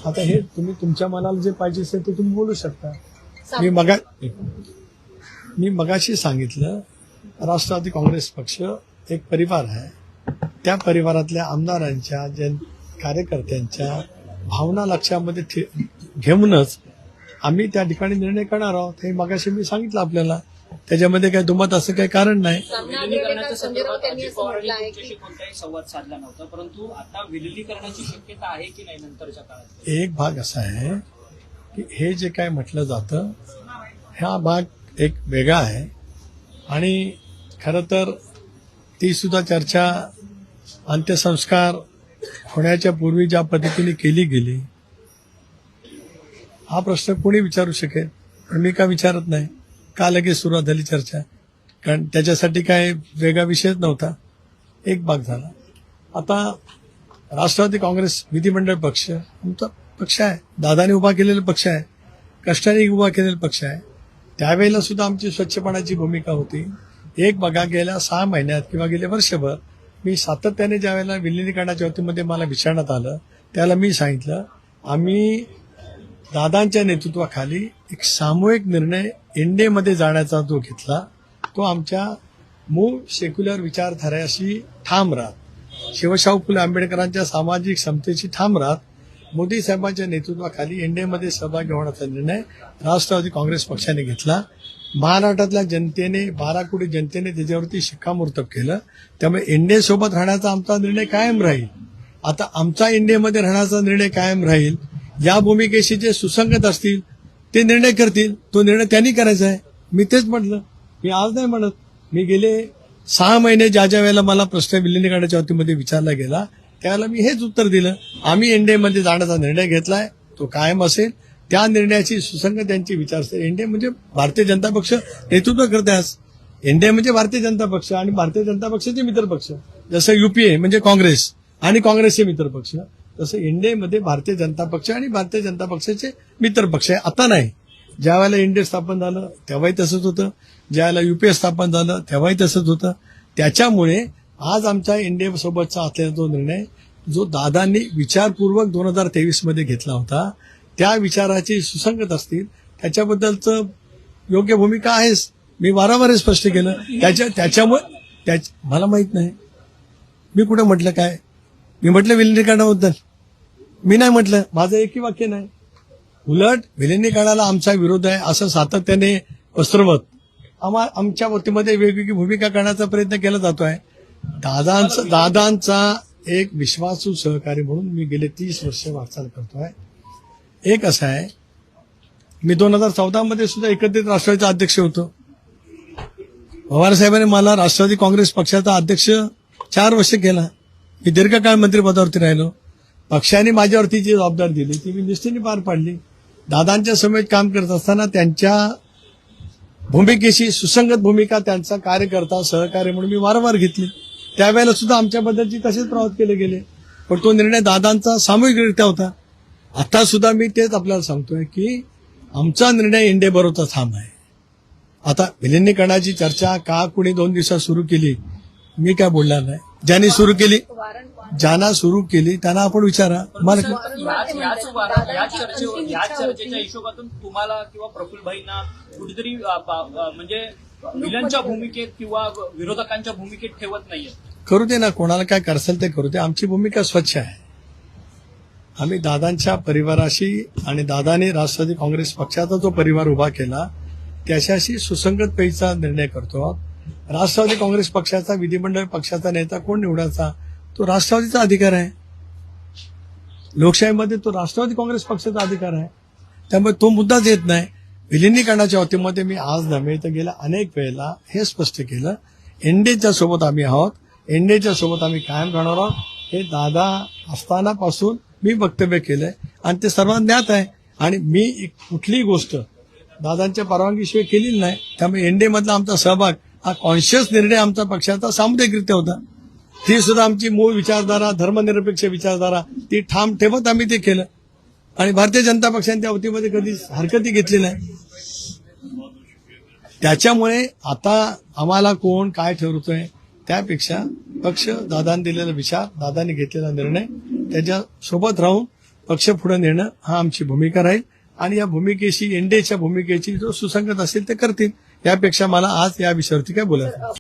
आता हे तुम्ही तुमच्या मनाला जे पाहिजे असेल ते तुम्ही बोलू शकता. मी मगाशी सांगितलं, राष्ट्रवादी काँग्रेस पक्ष एक परिवार आहे. त्या परिवारातल्या आमदारांच्या कार्यकर्त्यांच्या भावना लक्षामध्ये घेऊनच आम्ही त्या ठिकाणी निर्णय करणार आहोत. हे मगाशी मी सांगितलं आपल्याला. त्याच्यामध्ये काही दुमत असं काही कारण नाही. विलिनीकरणाच्या संदर्भात अजित पवारांनी तुमच्याशी कोणताही संवाद साधला नव्हता, परंतु आता विलिनीकरणाची शक्यता आहे की नाही नंतरच्या काळात? एक भाग असा आहे की हे जे काय म्हटलं जातं हा भाग एक वेगळा आहे आणि खरं तर ती सुद्धा चर्चा अंत्यसंस्कार होण्याच्या पूर्वी ज्या पद्धतीने केली गेली, हा प्रश्न कोणी विचारू शकेल, पण मी का विचारत नाही. का लगेच सुरुवात झाली चर्चा? कारण त्याच्यासाठी काय वेगळा विषयच नव्हता. एक भाग झाला. आता राष्ट्रवादी काँग्रेस विधिमंडळ पक्ष आमचा पक्ष आहे, दादाने उभा केलेला पक्ष आहे, कष्टाने उभा केलेला पक्ष आहे. त्यावेळेला सुद्धा आमची स्वच्छपणाची भूमिका होती. एक बघा, गेल्या 6 महिन्यात किंवा गेले वर्षभर मी सातत्याने ज्या वेळेला विलिनीकरणाच्या वतीमध्ये मला विचारण्यात आलं त्याला मी सांगितलं, आम्ही दादांच्या नेतृत्वाखाली एक सामूहिक निर्णय एनडीएमध्ये जाण्याचा जो घेतला तो आमच्या मूळ सेक्युलर विचारधाराशी ठाम राहत, शिवशाहू फुले आंबेडकरांच्या सामाजिक समतेशी ठाम राहत मोदी साहेबांच्या नेतृत्वाखाली एनडीएमध्ये सहभागी होण्याचा निर्णय राष्ट्रवादी काँग्रेस पक्षाने घेतला. महाराष्ट्रातल्या जनतेने 12 कोटी जनतेने त्याच्यावरती शिक्कामोर्तब केलं. त्यामुळे एनडीए सोबत राहण्याचा आमचा निर्णय कायम राहील. आता आमचा एनडीएमध्ये राहण्याचा निर्णय कायम राहील. या भूमिकेशी जे सुसंगत असतील ते निर्णय करतील. तो निर्णय त्यांनी करायचा आहे. मी तेच म्हटलं. मी आज नाही म्हणत. मी गेले 6 महिने ज्या वेळेला मला प्रश्न विलिनीकरणाच्या वतीमध्ये विचारला गेला त्यावेळेला मी हेच उत्तर दिलं. आम्ही एनडीएमध्ये जाण्याचा निर्णय घेतलाय, तो कायम असेल. त्या निर्णयाची सुसंगत त्यांची विचारसरणी. एनडीए म्हणजे भारतीय जनता पक्ष नेतृत्व करते. आज एनडीए म्हणजे भारतीय जनता पक्ष आणि भारतीय जनता पक्षाचे मित्र पक्ष. जसं युपीए म्हणजे काँग्रेस आणि काँग्रेसचे मित्र पक्ष, तसं एनडीएमध्ये भारतीय जनता पक्ष आणि भारतीय जनता पक्षाचे मित्र पक्ष आहे. आता नाही, ज्या वेळेला एनडीए स्थापन झालं तेव्हाही तसंच होतं, ज्या वेळेला युपीए स्थापन झालं तेव्हाही तसंच होतं. त्याच्यामुळे आज आमच्या एनडीए सोबतचा असलेला जो निर्णय जो दादांनी विचारपूर्वक 2023 मध्ये घेतला होता त्या विचाराची सुसंगत असतील त्याच्याबद्दलचं योग्य भूमिका आहेच. मी वारंवार स्पष्ट केलं. त्याच्यामुळे मला माहित नाही मी कुठं म्हटलं काय. मी म्हटलं विलिनीकरणाबद्दल मी नाही म्हटलं. माझं एकही वाक्य नाही. उलट विलिनीकरणाला आमचा विरोध आहे असं सातत्याने पसरवत आमच्या वतीमध्ये वेगवेगळी भूमिका करण्याचा प्रयत्न केला जातोय. दादांचा एक विश्वासू सहकारी म्हणून मी गेले 30 वर्ष वाटचाल करतोय. एक असं आहे, मी 2014 मध्ये सुद्धा एकत्रित राष्ट्रवादीचा अध्यक्ष होतो. पवारसाहेबांनी मला राष्ट्रवादी काँग्रेस पक्षाचा अध्यक्ष 4 वर्ष केला. मी दीर्घकाळ मंत्रिपदावरती राहिलो. पक्षाने माझ्यावरती जी जबाबदारी दिली ती मी निष्ठेने पार पाडली. दादांच्या समेत काम करत असताना त्यांच्या भूमिकेशी सुसंगत भूमिका त्यांचा कार्यकर्ता सहकार्य म्हणून मी वारंवार घेतली. त्यावेळेला सुद्धा आमच्याबद्दलची तसेच प्रवास केले गेले, पण तो निर्णय दादांचा सामूहिकरित्या होता. आता सुद्धा मी तेच आपल्याला सांगतोय की आमचा निर्णय एनडीए बरोबरचा ठाम आहे. आता विलिनीकरणाची चर्चा का कुणी 2 दिवसात सुरू केली मी काय बोलणार नाही. ज्यांनी सुरू केली, ज्यांना सुरू केली त्यांना आपण विचारा. या चर्चेच्या हिशोबातून तुम्हाला किंवा प्रफुल्लभाईंना कुठेतरी म्हणजे विलनच्या भूमिकेत किंवा विरोधकांच्या भूमिकेत ठेवत नाहीये. करू दे ना, कोणाला काय करसेल ते करू दे. आमची भूमिका स्वच्छ आहे. आम्ही दादांच्या परिवाराशी आणि दादाने राष्ट्रवादी काँग्रेस पक्षाचा जो परिवार उभा केला त्याच्याशी सुसंगत पैसा निर्णय करतो. राष्ट्रवादी काँग्रेस पक्षाचा विधिमंडळ पक्षाचा नेता कोण निवडायचा तो राष्ट्रवादीचा अधिकार आहे. लोकशाहीमध्ये तो राष्ट्रवादी काँग्रेस पक्षाचा अधिकार आहे. त्यामुळे तो मुद्दाच येत नाही. विलिनीकरणाच्या वतीमध्ये मी आज नव्हे तर गेल्या अनेक वेळेला हे स्पष्ट केलं, एनडीएच्या सोबत आम्ही आहोत, एनडीएच्या सोबत आम्ही कायम राहणार आहोत. हे दादा असतानापासून मी वक्तव्य केलंय आणि ते सर्वांना ज्ञात आहे. आणि मी कुठलीही गोष्ट दादांच्या परवानगीशिवाय केलेली नाही. त्यामुळे एनडीए मधला आमचा सहभाग हा कॉन्शियस निर्णय आमचा पक्षाचा सामुदायिकरित्या होता. ती सुद्धा आमची मूळ विचारधारा, धर्मनिरपेक्ष विचारधारा ती ठाम ठेवत आम्ही ते केलं. आणि भारतीय जनता पक्षाने त्या वतीमध्ये कधीच हरकती घेतली नाही. त्याच्यामुळे आता आम्हाला कोण काय ठरवतोय त्यापेक्षा पक्ष, दादांनी दिलेला विचार, दादांनी घेतलेला निर्णय त्याच्या सोबत राहून पक्ष पुढे नेणं हा आमची भूमिका राहील आणि या भूमिकेशी एनडीएच्या भूमिकेची जो सुसंगत असेल ते करतील. यापेक्षा मला आज या विषयावरती काय बोलायचं.